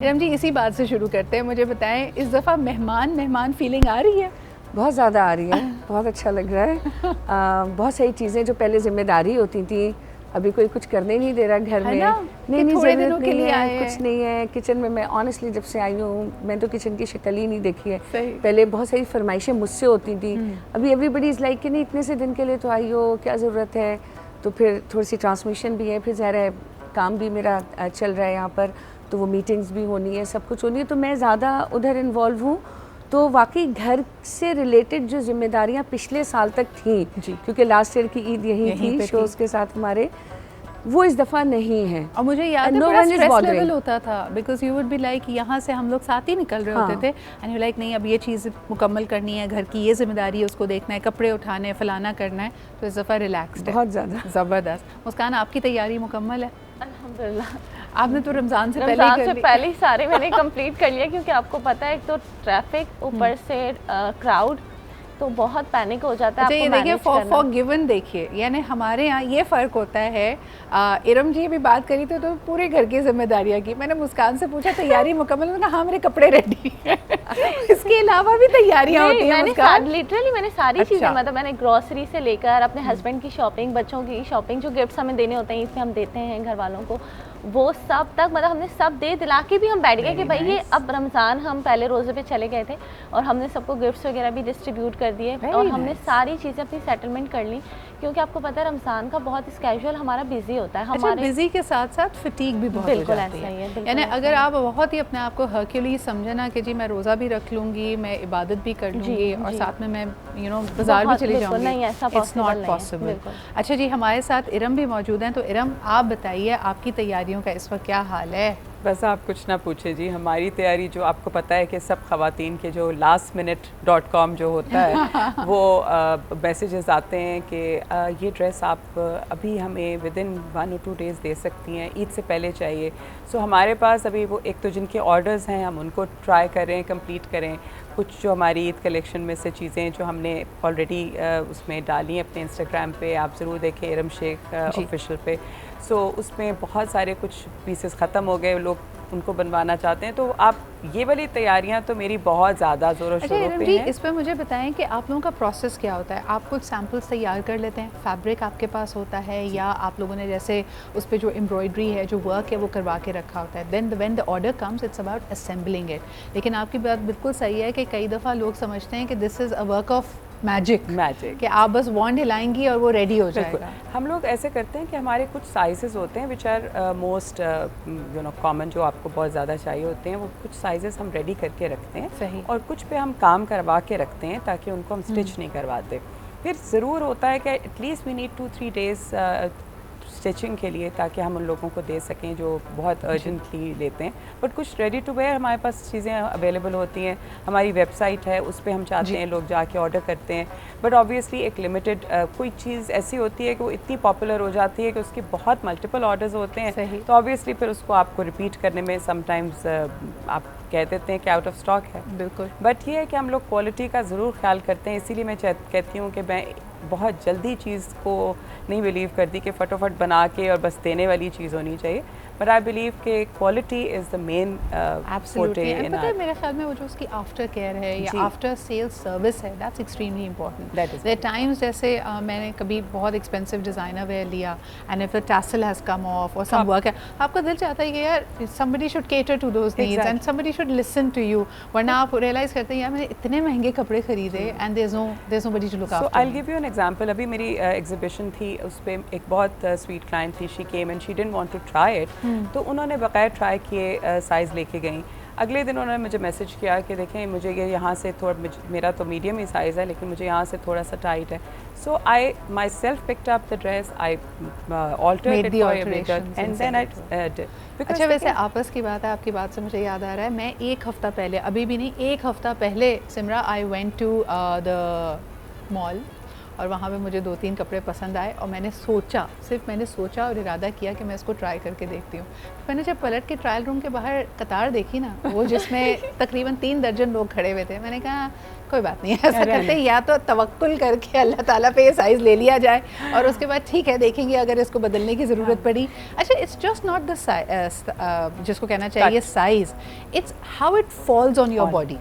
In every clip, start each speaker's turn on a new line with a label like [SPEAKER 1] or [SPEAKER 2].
[SPEAKER 1] इरम जी, इसी बात से शुरू करते हैं। मुझे बताएं, इस दफ़ा मेहमान फीलिंग आ रही है?
[SPEAKER 2] बहुत ज़्यादा आ रही है। बहुत अच्छा लग रहा है। बहुत सारी चीज़ें जो पहले जिम्मेदारी होती थी, अभी कोई कुछ करने नहीं दे रहा घर में। नहीं ज़रूरत नहीं है, कुछ नहीं है। किचन में मैं ऑनेस्टली जब से आई हूँ, मैं तो किचन की शक्ल ही नहीं देखी है। पहले बहुत सारी फरमाइशें मुझसे होती थी। अभी एवरीबडी इज़ लाइक कि नहीं, इतने से दिन के लिए तो आई हो, क्या ज़रूरत है। तो फिर थोड़ी सी ट्रांसमिशन भी है, फिर ज़ाहिर है काम भी मेरा चल रहा है यहाँ पर, तो वो मीटिंग्स भी होनी है, सब कुछ होनी है, तो मैं ज़्यादा उधर इन्वॉल्व हूँ। तो वाकई घर से रिलेटेड जो जिम्मेदारियां पिछले साल तक थी, क्योंकि लास्ट ईयर की ईद यहीं थी शोज़ के साथ हमारे, वो इस दफ़ा नहीं है।
[SPEAKER 1] और मुझे याद है बड़ा स्ट्रेस लेवल होता था, because you would be like, यहाँ से हम लोग साथ ही निकल रहे होते थे, एंड यू लाइक नहीं, अब ये चीज़ मुकम्मल करनी है, घर की ये जिम्मेदारी है, उसको देखना है, कपड़े उठाने, फलाना करना है। तो इस दफ़ा रिलैक्स्ड है,
[SPEAKER 2] बहुत ज़्यादा
[SPEAKER 1] ज़बरदस्त। मुस्कान, आपकी तैयारी मुकम्मल है?
[SPEAKER 3] अल्हम्दुलिल्लाह।
[SPEAKER 1] आपने तो रमज़ान से पहले
[SPEAKER 3] ही सारे मैंने कंप्लीट कर लिया, क्योंकि आपको पता है एक तो ट्रैफिक, ऊपर से क्राउड, तो बहुत पैनिक हो जाता है।
[SPEAKER 1] अच्छा, ये देखिए फॉर गिवन, देखिए यानी हमारे यहाँ ये फ़र्क होता है। इरम जी भी बात करी थी तो पूरे घर की जिम्मेदारियाँ की। मैंने मुस्कान से पूछा तैयारी मुकम्मल, मैंने कहा हाँ मेरे कपड़े रेडी हैं। इसके अलावा भी तैयारियाँ होती हैं?
[SPEAKER 3] लिटरली मैंने सारी चीज़ें, मतलब मैंने ग्रॉसरी से लेकर अपने हस्बैंड की शॉपिंग, बच्चों की शॉपिंग, जो गिफ्ट्स हमें देने होते हैं इसमें हम देते हैं घर वालों को, वो सब तक मतलब हमने सब दे दिला के भी हम बैठ गए कि भाई ये अब रमज़ान, हम पहले रोज़े पे चले गए थे और हमने सबको गिफ्ट्स वगैरह भी डिस्ट्रीब्यूट कर दिए और हमने सारी चीज़ें अपनी सेटलमेंट कर ली, क्योंकि आपको पता है रमज़ान का बहुत स्केड्यूल हमारा बिजी होता है।
[SPEAKER 1] हमारे बिजी के साथ साथ फटीग भी बहुत हो जाती है। यानी अगर आप बहुत ही अपने आप को हर्क्यूलिस समझे ना कि जी मैं रोज़ा भी रख लूँगी, मैं इबादत भी कर लूँगी और साथ में मैं बाज़ार भी चली जाऊँगी,
[SPEAKER 3] नहीं, ऐसा
[SPEAKER 1] इट्स नॉट पॉसिबल। अच्छा जी, हमारे साथ इरम भी मौजूद हैं। तो इरम, आप बताइए आपकी तैयारियों का इस वक्त क्या हाल है?
[SPEAKER 4] बस आप कुछ ना पूछे जी, हमारी तैयारी जो आपको पता है कि सब ख़वातीन के जो lastminute.com जो होता है वो मैसेजेस आते हैं कि ये ड्रेस आप अभी हमें विद इन 1 or 2 डेज़ दे सकती हैं, ईद से पहले चाहिए। सो हमारे पास अभी वो एक तो जिनके ऑर्डर्स हैं हम उनको ट्राई करें, कंप्लीट करें। कुछ जो हमारी ईद कलेक्शन में से चीज़ें जो हमने ऑलरेडी उसमें डाली हैं अपने इंस्टाग्राम पे, आप ज़रूर देखें इरम शेख ऑफिशियल पे। सो उसमें बहुत सारे कुछ पीसेस ख़त्म हो गए, लोग उनको बनवाना चाहते हैं। तो आप ये वाली तैयारियां तो मेरी बहुत ज़्यादा ज़ोरों शोरों पे हैं।
[SPEAKER 1] इस पर मुझे बताएं कि आप लोगों का प्रोसेस क्या होता है? आप कुछ सैम्पल्स तैयार कर लेते हैं, फैब्रिक आपके पास होता है, या आप लोगों ने जैसे उस पर जो एम्ब्रॉयडरी है, जो वर्क है, वो करवा के रखा होता है? Then when the order comes it's about assembling it. लेकिन आपकी बात बिल्कुल सही है कि कई दफ़ा लोग समझते हैं कि this is a work of magic कि आप बस वॉन्ड हिलाएंगी और वो रेडी हो जाएगा।
[SPEAKER 4] हम लोग ऐसे करते हैं कि हमारे कुछ साइजेस होते हैं विच आर मोस्ट कॉमन, जो आपको बहुत ज़्यादा चाहिए होते हैं, वो कुछ साइजेस हम रेडी करके रखते हैं।
[SPEAKER 1] सही।
[SPEAKER 4] और कुछ पे हम काम करवा के रखते हैं ताकि उनको हम स्टिच नहीं करवाते। फिर ज़रूर होता है कि at least we need 2-3 days stitching के लिए, ताकि हम उन लोगों को दे सकें जो बहुत अर्जेंटली लेते हैं। बट कुछ रेडी टू वेयर हमारे पास चीज़ें अवेलेबल होती हैं, हमारी वेबसाइट है, उस पर हम चाहते हैं लोग जाके ऑर्डर करते हैं। बट ऑब्वियसली एक लिमिटेड कोई चीज़ ऐसी होती है कि वो इतनी पॉपुलर हो जाती है कि उसके बहुत मल्टीपल ऑर्डर्स होते हैं, तो ऑब्वियसली फिर उसको आपको रिपीट करने में समटाइम्स आप कह देते हैं कि आउट ऑफ स्टॉक है।
[SPEAKER 1] बिल्कुल।
[SPEAKER 4] बट ये है कि हम लोग क्वालिटी का ज़रूर ख्याल करते हैं, इसीलिए मैं कहती हूँ कि मैं बहुत जल्दी चीज़ को नहीं बिलीव करती कि फटाफट बना के और बस देने वाली चीज़ होनी चाहिए। बट आई बिलीव कि quality is the main
[SPEAKER 1] absolutely. पता है मेरे ख्याल में वो जो उसकी आफ्टर केयर है या आफ्टर सेल सर्विस है, that's extremely important. There times जैसे मैंने कभी बहुत एक्सपेंसिव डिज़ाइनर वेयर लिया and if the tassel has come off और सम वर्क है, आपका दिल चाहता है कि यार somebody should cater to those needs and somebody should listen to you, वरना आप रियलाइज़ करते हैं यार मैंने इतने महंगे कपड़े खरीदे and there is nobody to look after.
[SPEAKER 4] So I will give you an example. अभी मेरी एग्जीबिशन थी, उस पर एक बहुत स्वीट क्लाइंट थी, she came and she didn't want to try it, तो उन्होंने बकायदा ट्राई किए, साइज़ लेके गई। अगले दिन उन्होंने मुझे मैसेज किया कि देखें मुझे ये यहाँ से थोड़ा, मेरा तो मीडियम ही साइज़ है लेकिन मुझे यहाँ से थोड़ा सा टाइट है। So I myself picked up the dress, I altered it and then I did.
[SPEAKER 1] अच्छा, वैसे आपस की बात है, आपकी बात से मुझे याद आ रहा है, मैं एक हफ़्ता पहले, अभी भी नहीं, एक हफ़्ता पहले Simra, I went to the mall और वहाँ पे मुझे 2-3 कपड़े पसंद आए और मैंने सोचा और इरादा किया कि मैं इसको ट्राई करके देखती हूँ। मैंने जब पलट के ट्रायल रूम के बाहर कतार देखी ना, वो जिसमें तकरीबन 3 दर्जन लोग खड़े हुए थे, मैंने कहा कोई बात नहीं, ऐसा करते हैं या तो तवक्कुल करके अल्लाह ताला पे ये साइज़ ले लिया जाए और उसके बाद ठीक है देखेंगे अगर इसको बदलने की ज़रूरत पड़ी। अच्छा, इट्स जस्ट नॉट द जिसको कहना चाहिए size, it's how it falls on your body.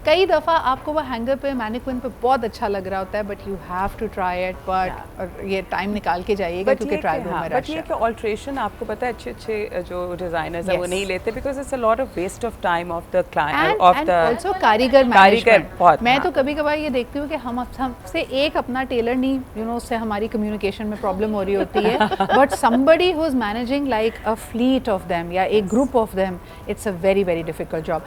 [SPEAKER 1] कई दफ़ा आपको वो हैंगर पे मैनिक्विन पे बहुत अच्छा लग रहा होता है, but you have to try it, but ये टाइम निकाल के जाइएगा क्योंकि ट्रायल रूम में रश है।
[SPEAKER 4] बट ये कि ऑल्ट्रेशन आपको पता है अच्छे जो डिज़ाइनर्स हैं वो नहीं लेते, because it's a lot of waste of time of the client of the
[SPEAKER 1] also कारीगर
[SPEAKER 4] बहुत।
[SPEAKER 1] मैं तो कभी कभार ये देखती हूँ कि हमसे एक अपना टेलर नहीं, यू नो, उससे हमारी कम्युनिकेशन में प्रॉब्लम हो रही होती है, but somebody who is managing like a fleet of them या एक group of them, it's a very very difficult job.